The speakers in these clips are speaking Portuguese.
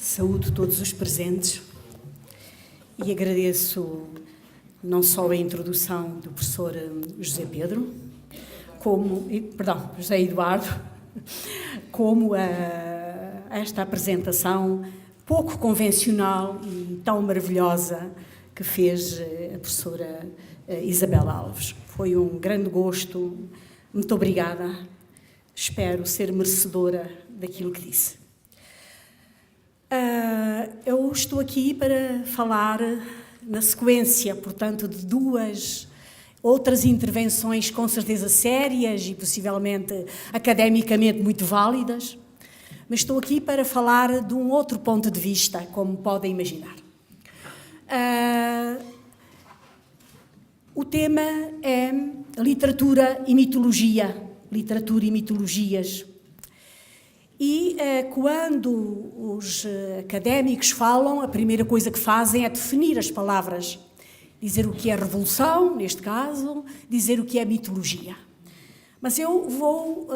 Saúdo todos os presentes e agradeço não só a introdução do professor José Pedro, José Eduardo, como esta apresentação pouco convencional e tão maravilhosa que fez a professora Isabel Alves. Foi um grande gosto, muito obrigada, espero ser merecedora daquilo que disse. Eu estou aqui para falar na sequência, portanto, de duas outras intervenções com certeza sérias e possivelmente academicamente muito válidas, mas estou aqui para falar de um outro ponto de vista, como podem imaginar. O tema é literatura e mitologia, literatura e mitologias. E quando os académicos falam, a primeira coisa que fazem é definir as palavras, dizer o que é revolução, neste caso, dizer o que é mitologia. Mas eu vou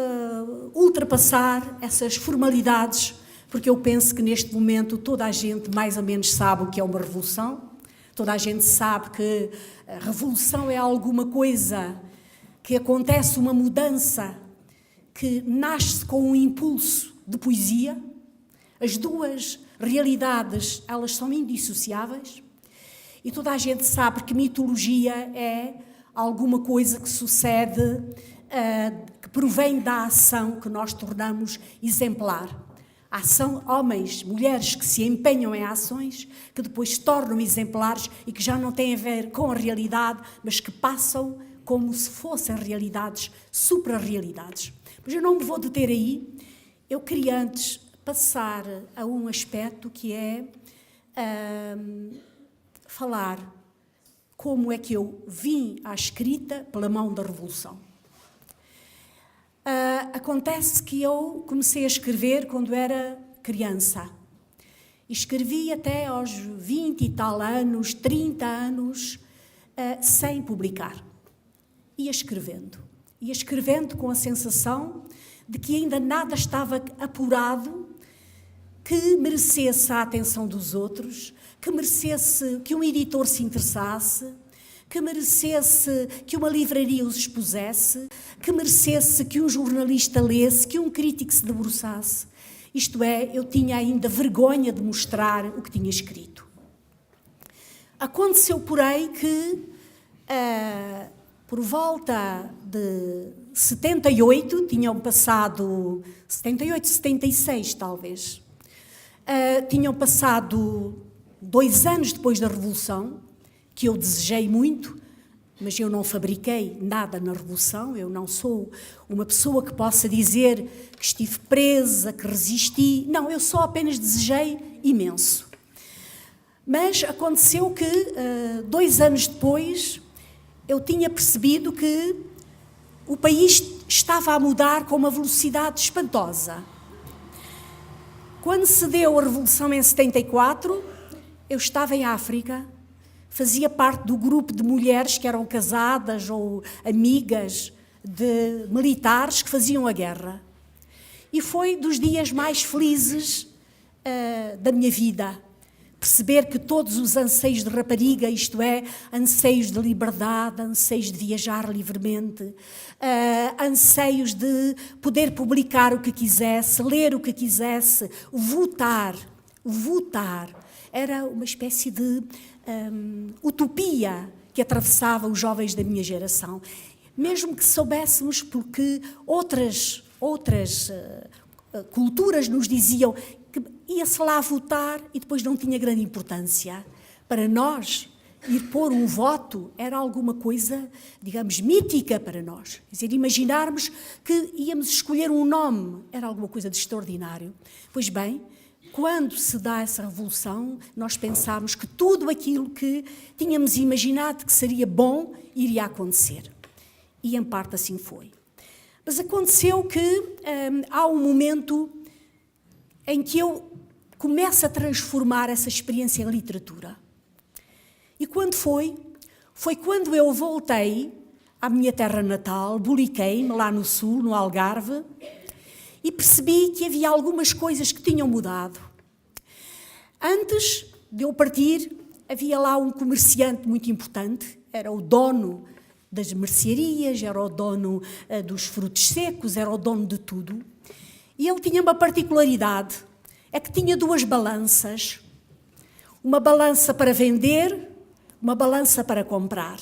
ultrapassar essas formalidades, porque eu penso que neste momento toda a gente mais ou menos sabe o que é uma revolução, toda a gente sabe que a revolução é alguma coisa que acontece, uma mudança que nasce com um impulso de poesia. As duas realidades, elas são indissociáveis, e toda a gente sabe que mitologia é alguma coisa que sucede, que provém da ação que nós tornamos exemplar. A ação, homens, mulheres que se empenham em ações que depois se tornam exemplares e que já não têm a ver com a realidade, mas que passam como se fossem realidades, supra-realidades. Mas eu não me vou deter aí. Eu queria antes passar a um aspecto que é falar como é que eu vim à escrita pela mão da Revolução. Acontece que eu comecei a escrever quando era criança. E escrevi até aos 20 e tal anos, 30 anos, sem publicar. Ia escrevendo com a sensação de que ainda nada estava apurado que merecesse a atenção dos outros, que merecesse que um editor se interessasse, que merecesse que uma livraria os expusesse, que merecesse que um jornalista lesse, que um crítico se debruçasse. Isto é, eu tinha ainda vergonha de mostrar o que tinha escrito. Aconteceu, porém, que por volta de 78, tinham passado 78, 76 talvez, tinham passado 2 anos depois da Revolução, que eu desejei muito, mas eu não fabriquei nada na Revolução, eu não sou uma pessoa que possa dizer que estive presa, que resisti, não, eu só apenas desejei imenso. Mas aconteceu que 2 anos depois eu tinha percebido que o país estava a mudar com uma velocidade espantosa. Quando se deu a Revolução em 74, eu estava em África, fazia parte do grupo de mulheres que eram casadas ou amigas de militares que faziam a guerra. E foi dos dias mais felizes da minha vida. Perceber que todos os anseios de rapariga, isto é, anseios de liberdade, anseios de viajar livremente, anseios de poder publicar o que quisesse, ler o que quisesse, votar, era uma espécie de utopia que atravessava os jovens da minha geração. Mesmo que soubéssemos porque outras culturas nos diziam que ia-se lá votar e depois não tinha grande importância. Para nós, ir pôr um voto era alguma coisa, digamos, mítica para nós. Quer dizer, imaginarmos que íamos escolher um nome era alguma coisa de extraordinário. Pois bem, quando se dá essa revolução, nós pensámos que tudo aquilo que tínhamos imaginado que seria bom iria acontecer. E em parte assim foi. Mas aconteceu que há um momento em que eu começo a transformar essa experiência em literatura. E quando foi? Foi quando eu voltei à minha terra natal, boliquei-me lá no sul, no Algarve, e percebi que havia algumas coisas que tinham mudado. Antes de eu partir, havia lá um comerciante muito importante, era o dono das mercearias, era o dono dos frutos secos, era o dono de tudo. E ele tinha uma particularidade, é que tinha 2 balanças, uma balança para vender, uma balança para comprar.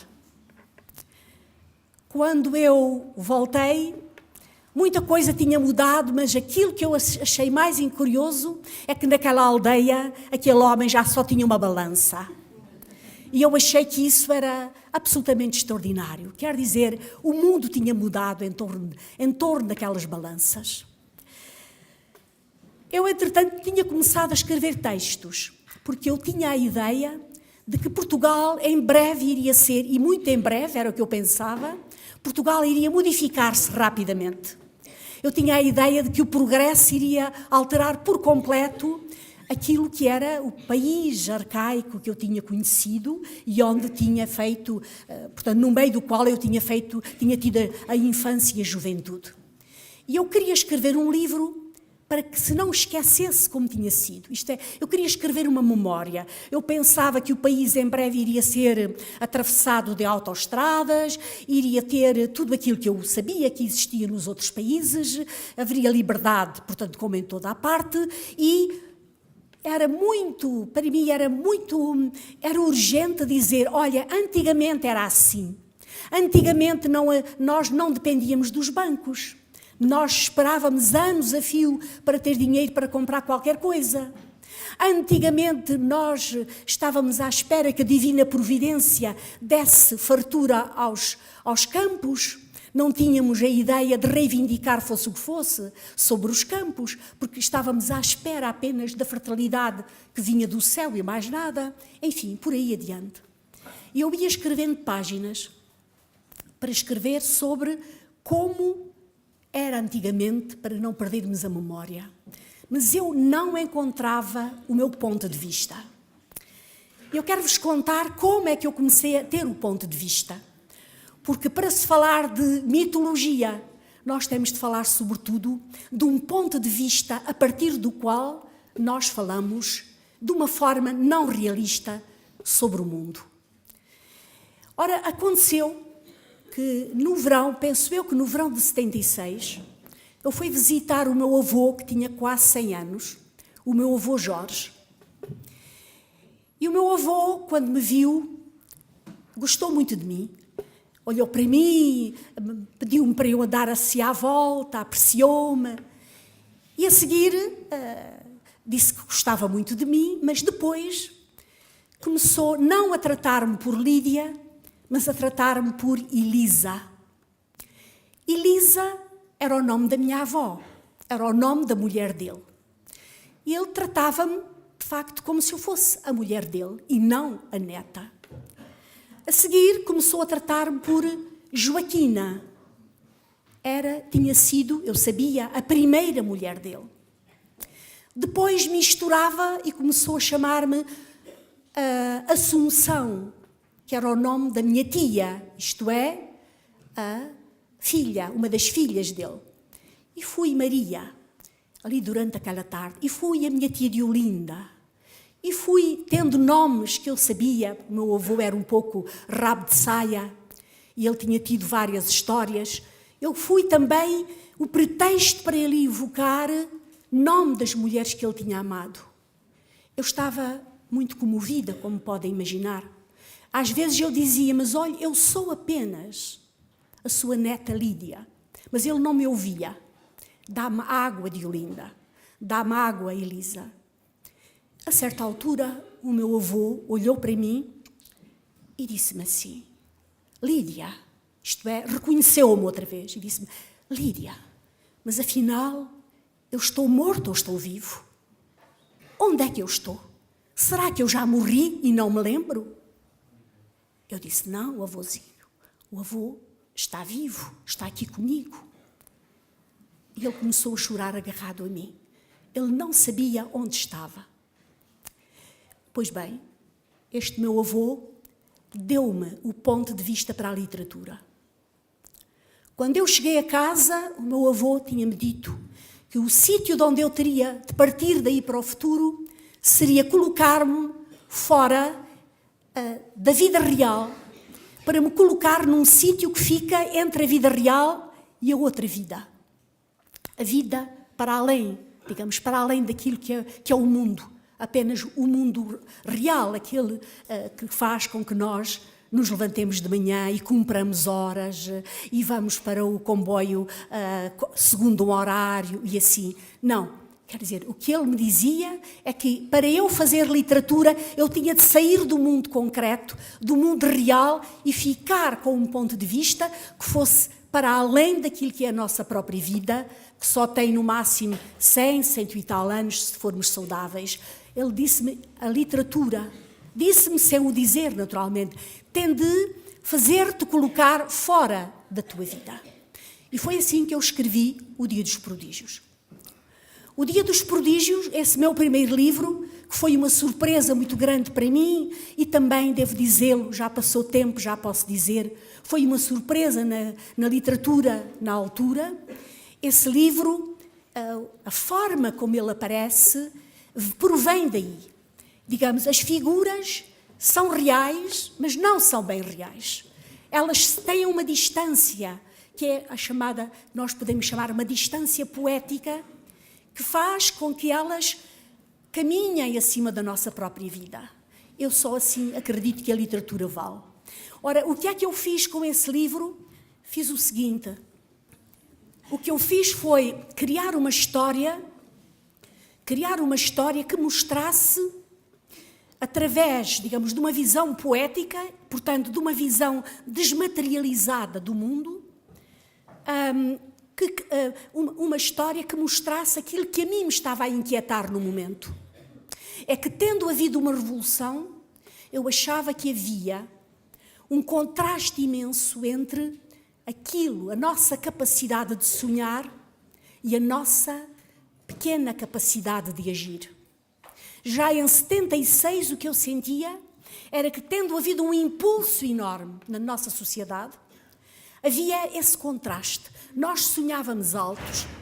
Quando eu voltei, muita coisa tinha mudado, mas aquilo que eu achei mais curioso é que naquela aldeia, aquele homem já só tinha uma balança. E eu achei que isso era absolutamente extraordinário. Quer dizer, o mundo tinha mudado em torno daquelas balanças. Eu, entretanto, tinha começado a escrever textos, porque eu tinha a ideia de que Portugal em breve iria ser, e muito em breve, era o que eu pensava, Portugal iria modificar-se rapidamente. Eu tinha a ideia de que o progresso iria alterar por completo aquilo que era o país arcaico que eu tinha conhecido e onde tinha feito, portanto, no meio do qual eu tinha tido a infância e a juventude. E eu queria escrever um livro para que se não esquecesse como tinha sido. Isto é, eu queria escrever uma memória. Eu pensava que o país em breve iria ser atravessado de autoestradas, iria ter tudo aquilo que eu sabia que existia nos outros países, haveria liberdade, portanto, como em toda a parte, e era urgente dizer, olha, antigamente era assim. Antigamente nós não dependíamos dos bancos. Nós esperávamos anos a fio para ter dinheiro para comprar qualquer coisa. Antigamente nós estávamos à espera que a divina providência desse fartura aos campos. Não tínhamos a ideia de reivindicar, fosse o que fosse, sobre os campos, porque estávamos à espera apenas da fertilidade que vinha do céu e mais nada. Enfim, por aí adiante. E eu ia escrevendo páginas para escrever sobre como era antigamente, para não perdermos a memória. Mas eu não encontrava o meu ponto de vista. Eu quero-vos contar como é que eu comecei a ter o ponto de vista. Porque para se falar de mitologia, nós temos de falar, sobretudo, de um ponto de vista a partir do qual nós falamos de uma forma não realista sobre o mundo. Ora, aconteceu que no verão, penso eu que no verão de 76, eu fui visitar o meu avô, que tinha quase 100 anos, o meu avô Jorge. E o meu avô, quando me viu, gostou muito de mim. Olhou para mim, pediu-me para eu andar assim à volta, apreciou-me. E a seguir disse que gostava muito de mim, mas depois começou não a tratar-me por Lídia, mas a tratar-me por Elisa. Elisa era o nome da minha avó, era o nome da mulher dele. E ele tratava-me, de facto, como se eu fosse a mulher dele e não a neta. A seguir, começou a tratar-me por Joaquina. Tinha sido, eu sabia, a primeira mulher dele. Depois misturava e começou a chamar-me Assunção, que era o nome da minha tia, isto é, a filha, uma das filhas dele. E fui Maria, ali durante aquela tarde, e fui a minha tia Diolinda. E fui tendo nomes que eu sabia, o meu avô era um pouco rabo de saia, e ele tinha tido várias histórias. Eu fui também o pretexto para ele evocar nome das mulheres que ele tinha amado. Eu estava muito comovida, como podem imaginar. Às vezes eu dizia, mas olha, eu sou apenas a sua neta Lídia. Mas ele não me ouvia. Dá-me água, Diolinda. Dá-me água, Elisa. A certa altura, o meu avô olhou para mim e disse-me assim, Lídia, isto é, reconheceu-me outra vez e disse-me, Lídia, mas afinal, eu estou morto ou estou vivo? Onde é que eu estou? Será que eu já morri e não me lembro? Eu disse, não, avôzinho, o avô está vivo, está aqui comigo. E ele começou a chorar agarrado a mim. Ele não sabia onde estava. Pois bem, este meu avô deu-me o ponto de vista para a literatura. Quando eu cheguei a casa, o meu avô tinha-me dito que o sítio de onde eu teria de partir daí para o futuro seria colocar-me fora da vida real, para me colocar num sítio que fica entre a vida real e a outra vida. A vida para além, digamos, para além daquilo que é o mundo. Apenas o mundo real, aquele que faz com que nós nos levantemos de manhã e cumpramos horas e vamos para o comboio segundo um horário e assim. Não. Quer dizer, o que ele me dizia é que para eu fazer literatura eu tinha de sair do mundo concreto, do mundo real e ficar com um ponto de vista que fosse para além daquilo que é a nossa própria vida, que só tem no máximo 100, 100 e tal anos, se formos saudáveis. Ele disse-me, a literatura, disse-me sem o dizer naturalmente, tem de fazer-te colocar fora da tua vida. E foi assim que eu escrevi O Dia dos Prodígios. O Dia dos Prodígios, esse meu primeiro livro, que foi uma surpresa muito grande para mim e também, devo dizê-lo, já passou tempo, já posso dizer, foi uma surpresa na literatura na altura. Esse livro, a forma como ele aparece, provém daí. Digamos, as figuras são reais, mas não são bem reais. Elas têm uma distância, que é a chamada, nós podemos chamar uma distância poética, que faz com que elas caminhem acima da nossa própria vida. Eu só assim acredito que a literatura vale. Ora, o que é que eu fiz com esse livro? Fiz o seguinte. O que eu fiz foi criar uma história que mostrasse, através, digamos, de uma visão poética, portanto, de uma visão desmaterializada do mundo, uma história que mostrasse aquilo que a mim me estava a inquietar no momento. É que, tendo havido uma revolução, eu achava que havia um contraste imenso entre aquilo, a nossa capacidade de sonhar e a nossa pequena capacidade de agir. Já em 76, o que eu sentia era que, tendo havido um impulso enorme na nossa sociedade, havia esse contraste. Nós sonhávamos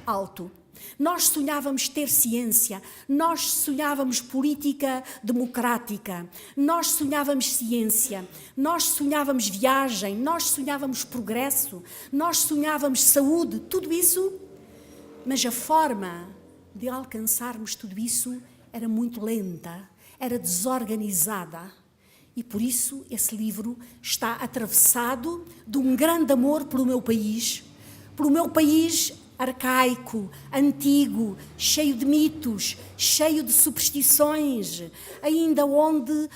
alto. Nós sonhávamos ter ciência. Nós sonhávamos política democrática. Nós sonhávamos ciência. Nós sonhávamos viagem. Nós sonhávamos progresso. Nós sonhávamos saúde. Tudo isso. Mas a forma de alcançarmos tudo isso era muito lenta, era desorganizada. E por isso esse livro está atravessado de um grande amor pelo meu país arcaico, antigo, cheio de mitos, cheio de superstições, ainda onde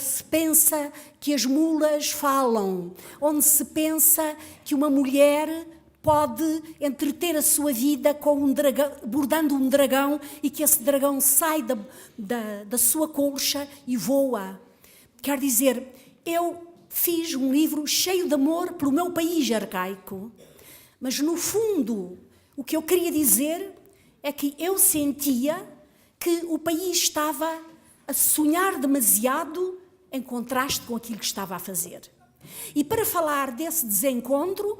se pensa que as mulas falam, onde se pensa que uma mulher pode entreter a sua vida com um dragão, bordando um dragão e que esse dragão sai da sua colcha e voa. Quer dizer, eu fiz um livro cheio de amor pelo meu país arcaico, mas no fundo o que eu queria dizer é que eu sentia que o país estava a sonhar demasiado em contraste com aquilo que estava a fazer. E para falar desse desencontro,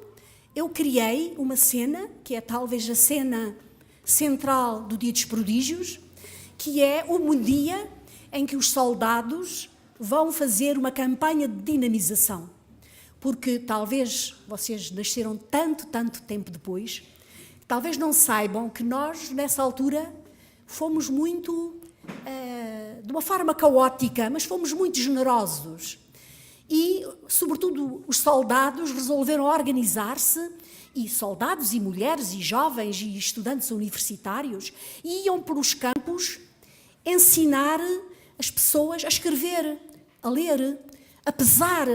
eu criei uma cena, que é talvez a cena central do Dia dos Prodígios, que é o dia em que os soldados vão fazer uma campanha de dinamização. Porque talvez vocês nasceram tanto tempo depois, talvez não saibam que nós, nessa altura, fomos muito, de uma forma caótica, mas fomos muito generosos. E, sobretudo, os soldados resolveram organizar-se, e soldados e mulheres e jovens e estudantes universitários iam pelos campos ensinar as pessoas a escrever, a ler, a pesar,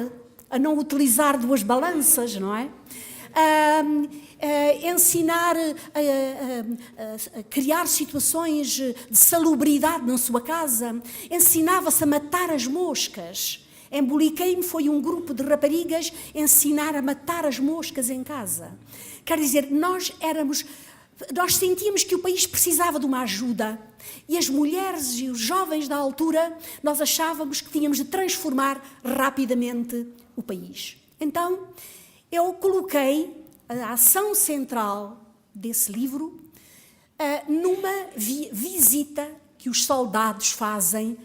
a não utilizar duas balanças, não é? Ensinar a criar situações de salubridade na sua casa, ensinava-se a matar as moscas. Emboliquei-me foi um grupo de raparigas ensinar a matar as moscas em casa. Quer dizer, nós sentíamos que o país precisava de uma ajuda e as mulheres e os jovens da altura, nós achávamos que tínhamos de transformar rapidamente o país. Então, eu coloquei a ação central desse livro numa visita que os soldados fazem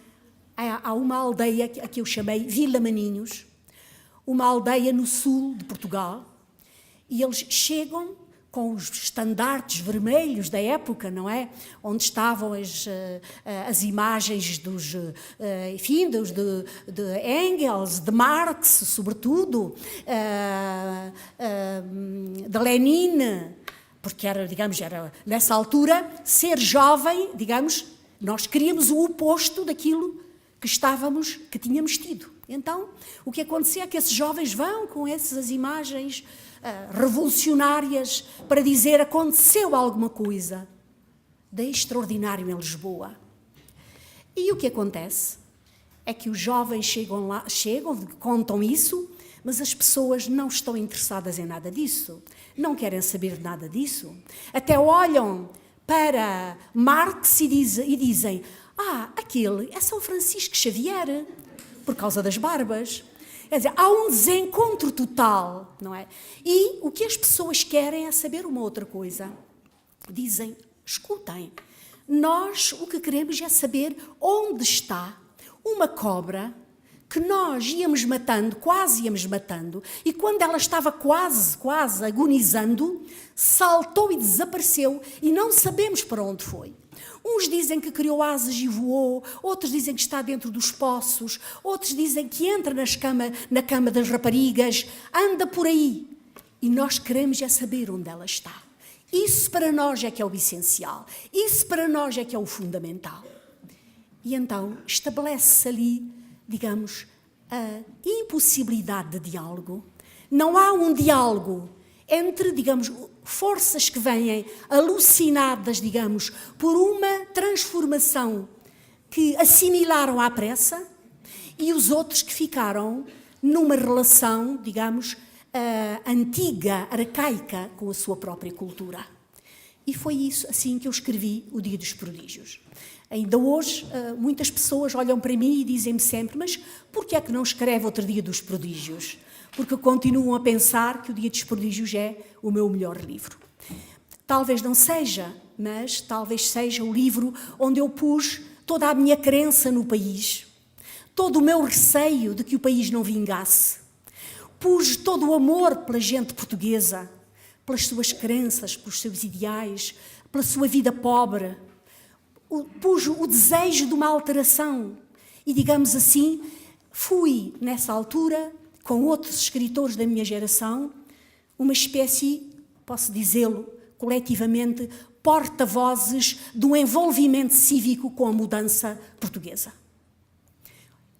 a uma aldeia a que eu chamei Vila Maninhos, uma aldeia no sul de Portugal, e eles chegam com os estandartes vermelhos da época, não é? Onde estavam as imagens de Engels, de Marx, sobretudo, de Lenin, porque era, nessa altura, ser jovem, nós queríamos o oposto daquilo que tínhamos tido. Então, o que acontecia é que esses jovens vão com essas imagens revolucionárias para dizer aconteceu alguma coisa de extraordinário em Lisboa. E o que acontece é que os jovens chegam, contam isso, mas as pessoas não estão interessadas em nada disso, não querem saber de nada disso. Até olham para Marx e dizem: aquele é São Francisco Xavier, por causa das barbas. Quer dizer, há um desencontro total, não é? E o que as pessoas querem é saber uma outra coisa. Dizem: escutem, nós o que queremos é saber onde está uma cobra que nós quase íamos matando, e quando ela estava quase agonizando, saltou e desapareceu, e não sabemos para onde foi. Uns dizem que criou asas e voou, outros dizem que está dentro dos poços, outros dizem que entra na cama das raparigas, anda por aí. E nós queremos é saber onde ela está. Isso para nós é que é o essencial, isso para nós é que é o fundamental. E então estabelece-se ali, a impossibilidade de diálogo. Não há um diálogo entre, forças que vêm alucinadas, por uma transformação que assimilaram à pressa, e os outros que ficaram numa relação, antiga, arcaica, com a sua própria cultura. E foi isso assim que eu escrevi O Dia dos Prodígios. Ainda hoje, muitas pessoas olham para mim e dizem-me sempre: mas porquê é que não escreve outro Dia dos Prodígios? Porque continuam a pensar que O Dia dos Prodígios é o meu melhor livro. Talvez não seja, mas talvez seja o livro onde eu pus toda a minha crença no país, todo o meu receio de que o país não vingasse. Pus todo o amor pela gente portuguesa, pelas suas crenças, pelos seus ideais, pela sua vida pobre. Pus o desejo de uma alteração e, fui, nessa altura, com outros escritores da minha geração, uma espécie, posso dizê-lo coletivamente, porta-vozes de um envolvimento cívico com a mudança portuguesa.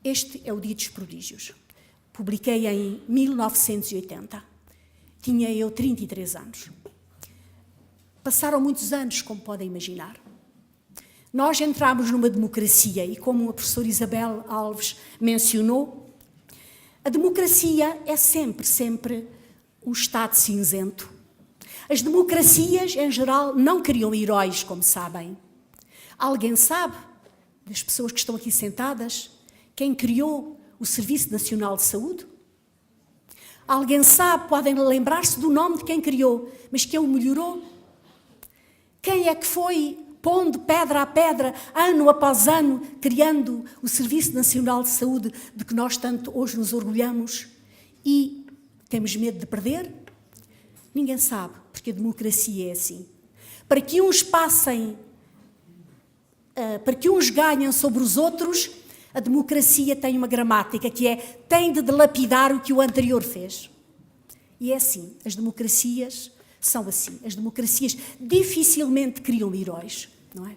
Este é O Dia dos Prodígios. Publiquei em 1980. Tinha eu 33 anos. Passaram muitos anos, como podem imaginar. Nós entramos numa democracia e, como a professora Isabel Alves mencionou, a democracia é sempre um Estado cinzento. As democracias, em geral, não criam heróis, como sabem. Alguém sabe, das pessoas que estão aqui sentadas, quem criou o Serviço Nacional de Saúde? Alguém sabe, podem lembrar-se do nome de quem criou, mas quem o melhorou? Quem é que foi pondo pedra a pedra, ano após ano, criando o Serviço Nacional de Saúde, de que nós tanto hoje nos orgulhamos e temos medo de perder? Ninguém sabe, porque a democracia é assim. Para que uns ganhem sobre os outros, a democracia tem uma gramática que é: tem de dilapidar o que o anterior fez. E é assim, as democracias são assim. As democracias dificilmente criam heróis, não é?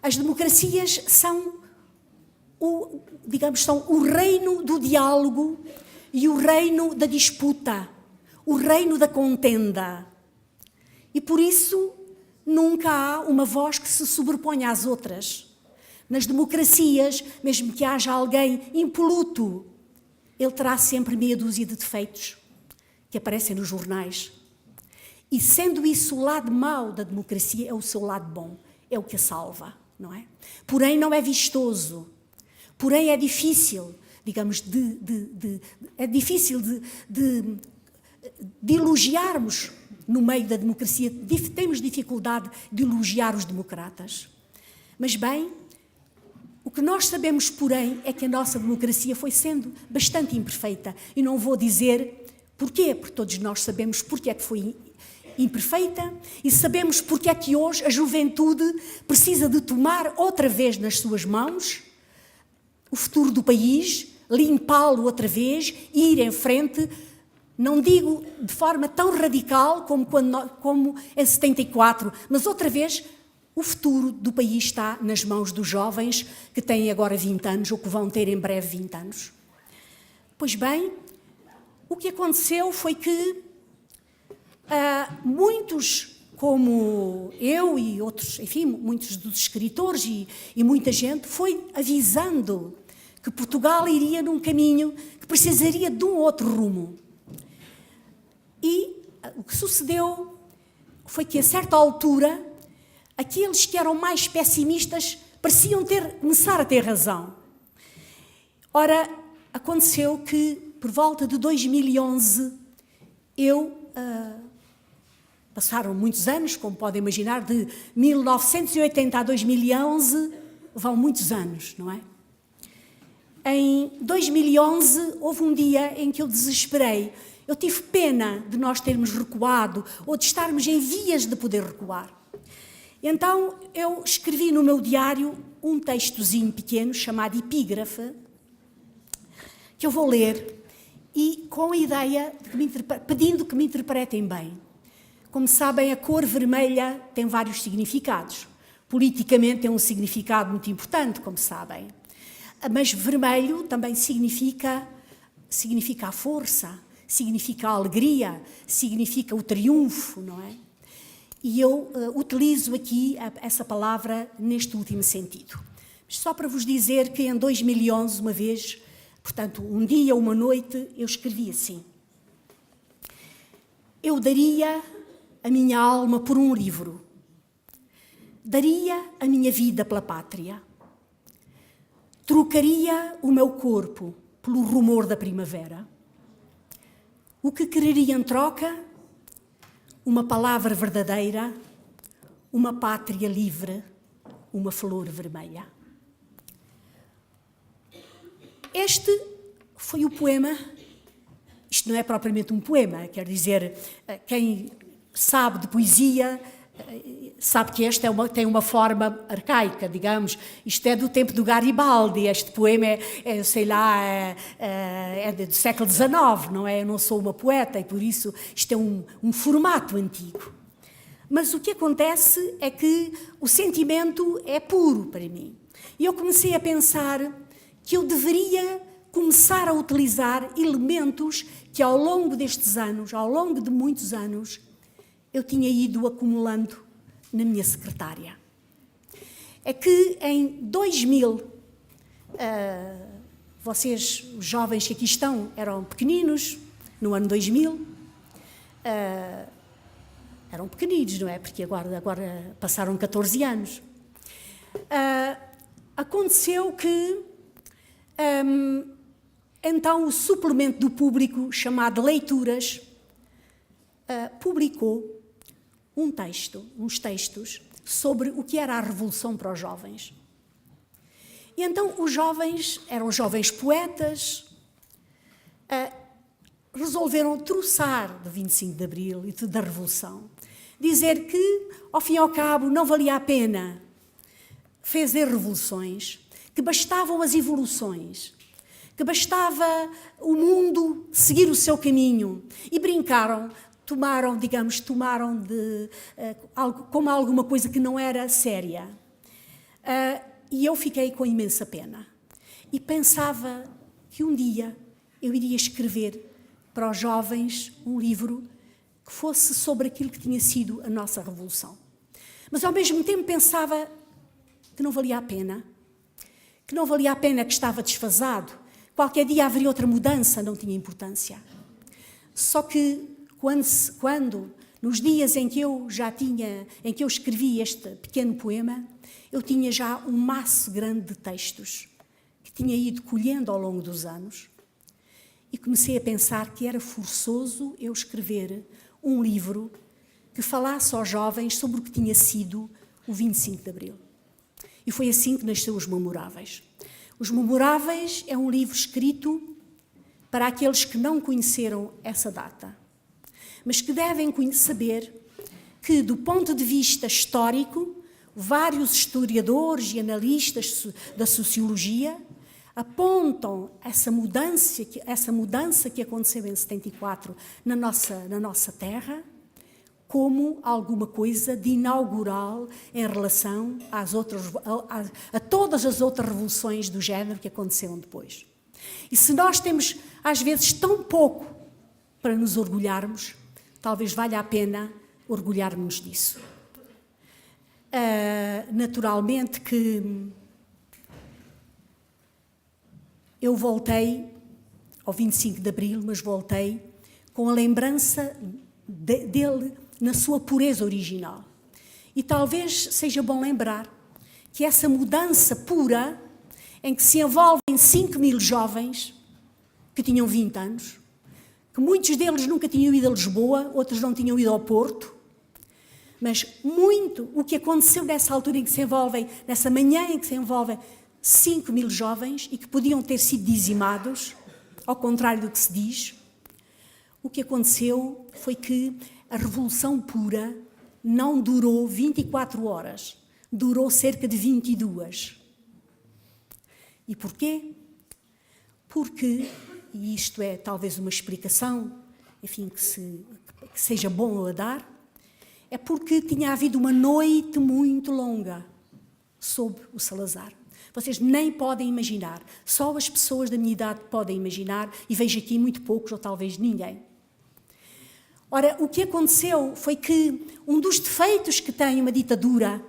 As democracias são o reino do diálogo e o reino da disputa, o reino da contenda. E por isso nunca há uma voz que se sobreponha às outras. Nas democracias, mesmo que haja alguém impoluto, ele terá sempre meia dúzia de defeitos que aparecem nos jornais. E sendo isso o lado mau da democracia, é o seu lado bom, é o que a salva, não é? Porém, não é vistoso. Porém, é difícil, de elogiarmos no meio da democracia. Temos dificuldade de elogiar os democratas. Mas bem, o que nós sabemos, porém, é que a nossa democracia foi sendo bastante imperfeita. E não vou dizer porquê, porque todos nós sabemos porquê é que foi imperfeita e sabemos porque é que hoje a juventude precisa de tomar outra vez nas suas mãos o futuro do país, limpá-lo outra vez e ir em frente, não digo de forma tão radical como em 74, mas outra vez o futuro do país está nas mãos dos jovens que têm agora 20 anos ou que vão ter em breve 20 anos. Pois bem, o que aconteceu foi que muitos, como eu e outros, enfim, muitos dos escritores e muita gente, foi avisando que Portugal iria num caminho que precisaria de um outro rumo. E o que sucedeu foi que, a certa altura, aqueles que eram mais pessimistas pareciam começar a ter razão. Ora, aconteceu que, por volta de 2011, passaram muitos anos, como podem imaginar, de 1980 a 2011, vão muitos anos, não é? Em 2011, houve um dia em que eu desesperei. Eu tive pena de nós termos recuado ou de estarmos em vias de poder recuar. Então, eu escrevi no meu diário um textozinho pequeno chamado Epígrafe, que eu vou ler, e com a ideia, pedindo que me interpretem bem. Como sabem, a cor vermelha tem vários significados. Politicamente tem um significado muito importante, como sabem. Mas vermelho também significa a força, significa a alegria, significa o triunfo, não é? E eu utilizo aqui essa palavra neste último sentido. Só para vos dizer que em 2011, uma vez, portanto, um dia, uma noite, eu escrevi assim: eu daria a minha alma por um livro, daria a minha vida pela pátria, trocaria o meu corpo pelo rumor da primavera. O que quereria em troca? Uma palavra verdadeira, uma pátria livre, uma flor vermelha. Este foi o poema. Isto não é propriamente um poema, quer dizer, quem sabe de poesia sabe que este tem uma forma arcaica, digamos. Isto é do tempo do Garibaldi, este poema é do século XIX, não é? Eu não sou uma poeta e por isso isto é um formato antigo. Mas o que acontece é que o sentimento é puro para mim. E eu comecei a pensar que eu deveria começar a utilizar elementos que ao longo destes anos, ao longo de muitos anos, eu tinha ido acumulando na minha secretária. É que em 2000, vocês, os jovens que aqui estão, eram pequeninos, no ano 2000, eram pequeninos, não é? Porque agora passaram 14 anos. Aconteceu que, então, o suplemento do Público, chamado Leituras, publicou uns textos sobre o que era a Revolução para os jovens. E então os jovens, eram jovens poetas, resolveram troçar do 25 de Abril e da Revolução. Dizer que, ao fim e ao cabo, não valia a pena fazer revoluções, que bastavam as evoluções, que bastava o mundo seguir o seu caminho. E brincaram, tomaram como alguma coisa que não era séria. E eu fiquei com imensa pena. E pensava que um dia eu iria escrever para os jovens um livro que fosse sobre aquilo que tinha sido a nossa Revolução. Mas ao mesmo tempo pensava que não valia a pena, que estava desfasado. Qualquer dia haveria outra mudança, não tinha importância. Só que quando nos dias em que eu escrevi este pequeno poema, eu tinha já um maço grande de textos que tinha ido colhendo ao longo dos anos e comecei a pensar que era forçoso eu escrever um livro que falasse aos jovens sobre o que tinha sido o 25 de Abril. E foi assim que nasceu Os Memoráveis. Os Memoráveis é um livro escrito para aqueles que não conheceram essa data, mas que devem saber que, do ponto de vista histórico, vários historiadores e analistas da sociologia apontam essa mudança que aconteceu em 74 na nossa terra como alguma coisa de inaugural em relação a todas as outras revoluções do género que aconteceram depois. E se nós temos, às vezes, tão pouco para nos orgulharmos, talvez valha a pena orgulharmos disso. Naturalmente que eu voltei ao 25 de Abril, mas voltei com a lembrança dele na sua pureza original. E talvez seja bom lembrar que essa mudança pura, em que se envolvem 5.000 jovens que tinham 20 anos, que muitos deles nunca tinham ido a Lisboa, outros não tinham ido ao Porto, mas muito o que aconteceu nessa altura em que se envolvem, nessa manhã em que se envolvem 5.000 jovens e que podiam ter sido dizimados, ao contrário do que se diz, o que aconteceu foi que a Revolução Pura não durou 24 horas, durou cerca de 22. E porquê? Porque, e isto é talvez uma explicação, enfim, que seja bom a dar, é porque tinha havido uma noite muito longa sob o Salazar. Vocês nem podem imaginar, só as pessoas da minha idade podem imaginar, e vejo aqui muito poucos, ou talvez ninguém. Ora, o que aconteceu foi que um dos defeitos que tem uma ditadura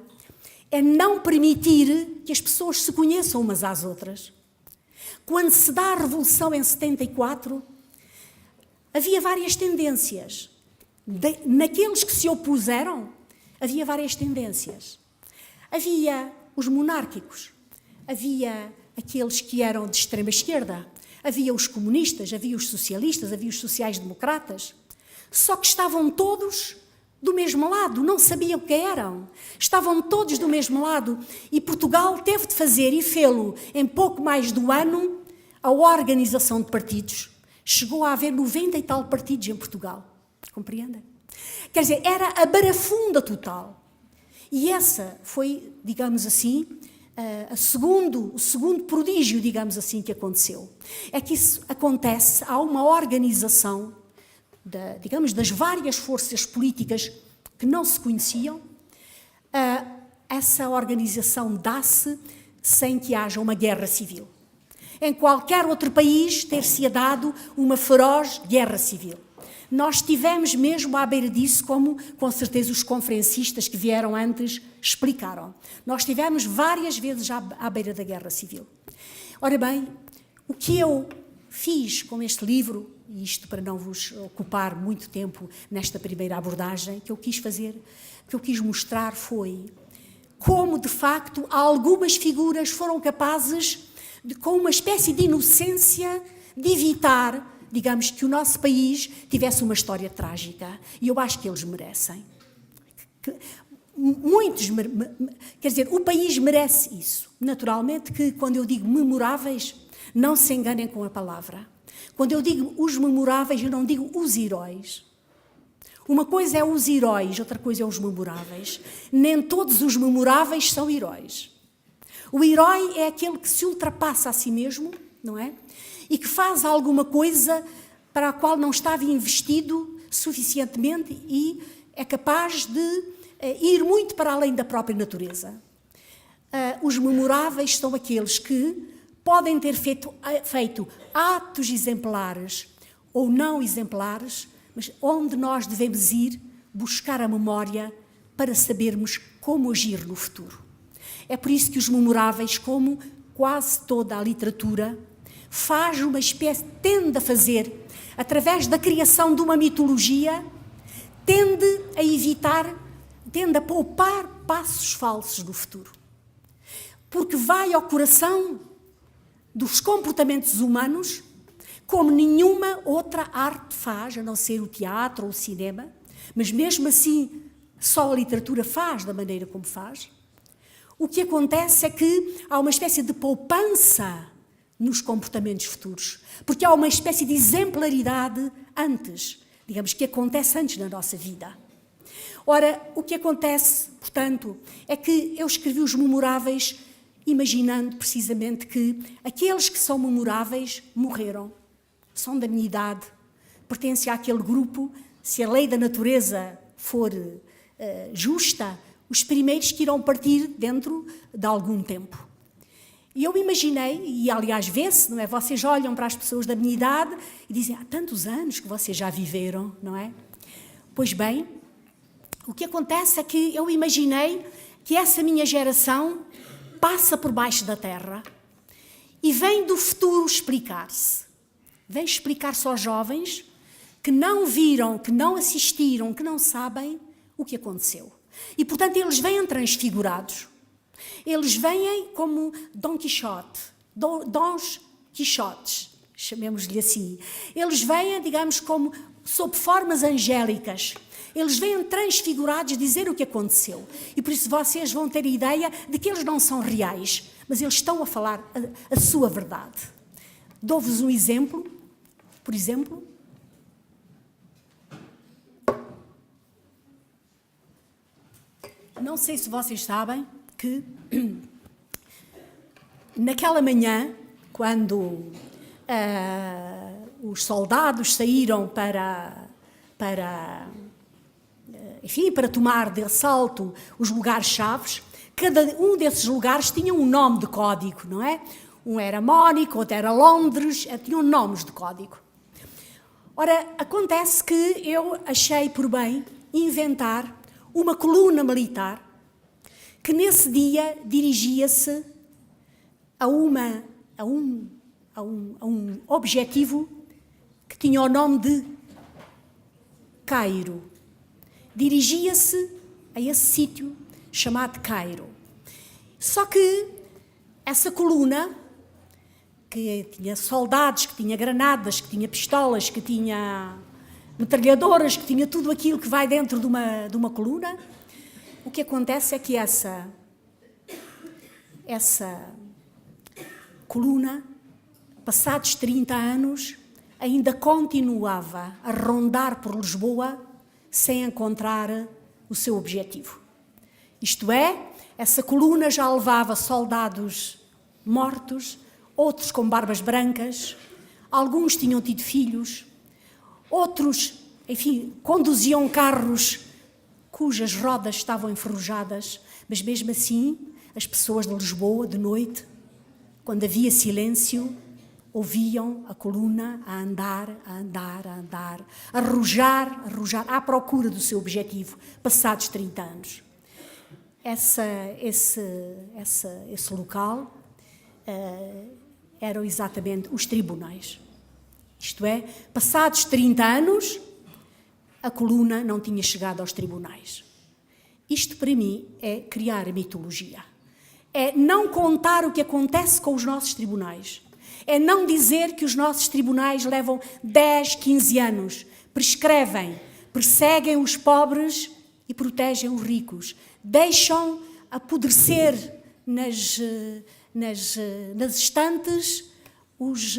é não permitir que as pessoas se conheçam umas às outras. Quando se dá a Revolução em 74, havia várias tendências. Naqueles que se opuseram, havia várias tendências. Havia os monárquicos, havia aqueles que eram de extrema esquerda, havia os comunistas, havia os socialistas, havia os sociais-democratas. Só que estavam todos do mesmo lado, não sabiam o que eram. Estavam todos do mesmo lado e Portugal teve de fazer, e fê-lo em pouco mais de um ano, a organização de partidos. Chegou a haver 90 e tal partidos em Portugal. Compreendem? Quer dizer, era a barafunda total. E essa foi, digamos assim, o segundo prodígio, digamos assim, que aconteceu. É que isso acontece, há uma organização, digamos, das várias forças políticas que não se conheciam. Essa organização dá-se sem que haja uma guerra civil. Em qualquer outro país ter-se-ia dado uma feroz guerra civil. Nós estivemos mesmo à beira disso, como com certeza os conferencistas que vieram antes explicaram. Nós estivemos várias vezes à beira da guerra civil. Ora bem, o que eu fiz com este livro, e isto para não vos ocupar muito tempo nesta primeira abordagem, que eu quis mostrar foi como, de facto, algumas figuras foram capazes, com uma espécie de inocência, de evitar, digamos, que o nosso país tivesse uma história trágica. E eu acho que eles merecem. Muitos, quer dizer, o país merece isso. Naturalmente que, quando eu digo memoráveis, não se enganem com a palavra. Quando eu digo os memoráveis, eu não digo os heróis. Uma coisa é os heróis, outra coisa é os memoráveis. Nem todos os memoráveis são heróis. O herói é aquele que se ultrapassa a si mesmo, não é? E que faz alguma coisa para a qual não estava investido suficientemente e é capaz de ir muito para além da própria natureza. Os memoráveis são aqueles que podem ter feito atos exemplares ou não exemplares, mas onde nós devemos ir buscar a memória para sabermos como agir no futuro. É por isso que os memoráveis, como quase toda a literatura, faz uma espécie, tende a fazer, através da criação de uma mitologia, tende a evitar, tende a poupar passos falsos no futuro. Porque vai ao coração dos comportamentos humanos, como nenhuma outra arte faz, a não ser o teatro ou o cinema, mas mesmo assim só a literatura faz da maneira como faz. o que acontece é que há uma espécie de poupança nos comportamentos futuros, porque há uma espécie de exemplaridade antes, digamos, que acontece antes na nossa vida. Ora, o que acontece, portanto, é que eu escrevi os memoráveis imaginando precisamente que aqueles que são memoráveis morreram, são da minha idade, pertencem àquele grupo, se a lei da natureza for justa, os primeiros que irão partir dentro de algum tempo. E eu imaginei, e aliás vê-se, não é? Vocês olham para as pessoas da minha idade e dizem, há tantos anos que vocês já viveram, não é? Pois bem, o que acontece é que eu imaginei que essa minha geração passa por baixo da terra e vem do futuro explicar-se. Vem explicar-se aos jovens que não viram, que não assistiram, que não sabem o que aconteceu. E, portanto, eles vêm transfigurados. Eles vêm como Dom Quixote, Dons Quixotes, chamemos-lhe assim. Eles vêm, digamos, como sob formas angélicas. Eles vêm transfigurados dizer o que aconteceu. E por isso vocês vão ter a ideia de que eles não são reais, mas eles estão a falar a sua verdade. Dou-vos um exemplo. Por exemplo, não sei se vocês sabem que naquela manhã, quando os soldados saíram para tomar de assalto os lugares-chaves, cada um desses lugares tinha um nome de código, não é? Um era Mónaco, outro era Londres, tinham nomes de código. Ora, acontece que eu achei por bem inventar uma coluna militar que nesse dia dirigia-se a um objetivo que tinha o nome de Cairo. Dirigia-se a esse sítio chamado Cairo. Só que essa coluna, que tinha soldados, que tinha granadas, que tinha pistolas, que tinha metralhadoras, que tinha tudo aquilo que vai dentro de uma coluna, o que acontece é que essa coluna, passados 30 anos, ainda continuava a rondar por Lisboa sem encontrar o seu objetivo. Isto é, essa coluna já levava soldados mortos, outros com barbas brancas, alguns tinham tido filhos, outros, enfim, conduziam carros cujas rodas estavam enferrujadas, mas mesmo assim, as pessoas de Lisboa, de noite, quando havia silêncio, ouviam a coluna a andar, a arrojar, à procura do seu objetivo, passados 30 anos. Esse local eram exatamente os tribunais. Isto é, passados 30 anos, a coluna não tinha chegado aos tribunais. Isto, para mim, é criar a mitologia. É não contar o que acontece com os nossos tribunais. É não dizer que os nossos tribunais levam 10, 15 anos, prescrevem, perseguem os pobres e protegem os ricos. Deixam apodrecer nas estantes os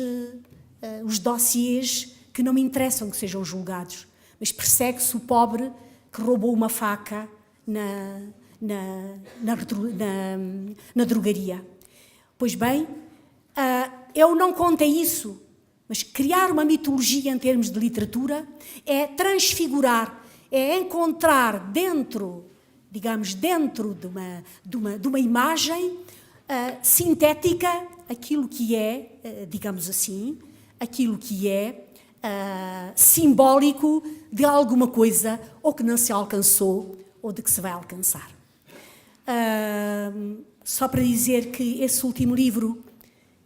dossiês que não me interessam que sejam julgados, mas persegue-se o pobre que roubou uma faca na drogaria. Pois bem, eu não contei isso, mas criar uma mitologia em termos de literatura é transfigurar, é encontrar dentro de uma imagem sintética aquilo que é, digamos assim, aquilo que é simbólico de alguma coisa ou que não se alcançou ou de que se vai alcançar. Só para dizer que esse último livro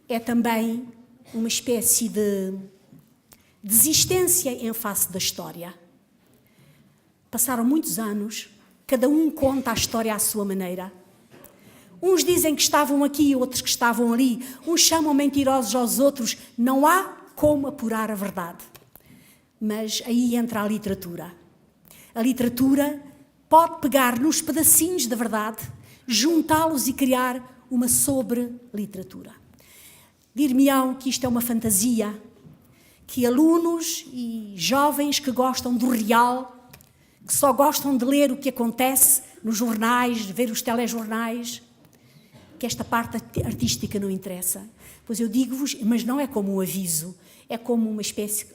é também uma espécie de desistência em face da história. Passaram muitos anos, cada um conta a história à sua maneira. Uns dizem que estavam aqui, outros que estavam ali. Uns chamam mentirosos aos outros. Não há como apurar a verdade. Mas aí entra a literatura. A literatura pode pegar nos pedacinhos da verdade, juntá-los e criar uma sobre-literatura. Dir-me-ão que isto é uma fantasia, que alunos e jovens que gostam do real, que só gostam de ler o que acontece nos jornais, de ver os telejornais, que esta parte artística não interessa. Pois eu digo-vos, mas não é como um aviso, é como uma espécie,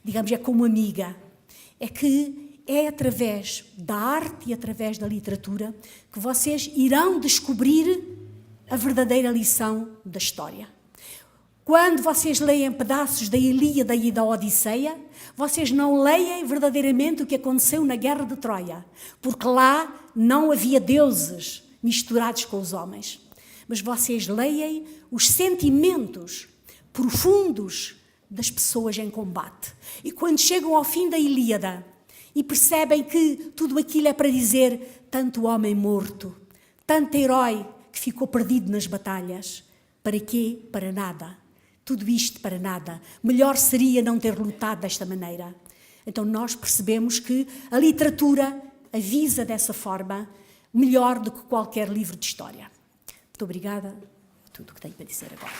digamos, é como amiga. É que é através da arte e através da literatura que vocês irão descobrir a verdadeira lição da história. Quando vocês leem pedaços da Ilíada e da Odisseia, vocês não leem verdadeiramente o que aconteceu na Guerra de Troia, porque lá não havia deuses misturados com os homens. Mas vocês leem os sentimentos profundos das pessoas em combate. E quando chegam ao fim da Ilíada e percebem que tudo aquilo é para dizer tanto homem morto, tanto herói que ficou perdido nas batalhas, para quê? Para nada. Tudo isto para nada. Melhor seria não ter lutado desta maneira. Então nós percebemos que a literatura avisa dessa forma melhor do que qualquer livro de história. Muito obrigada. É tudo o que tenho para dizer agora.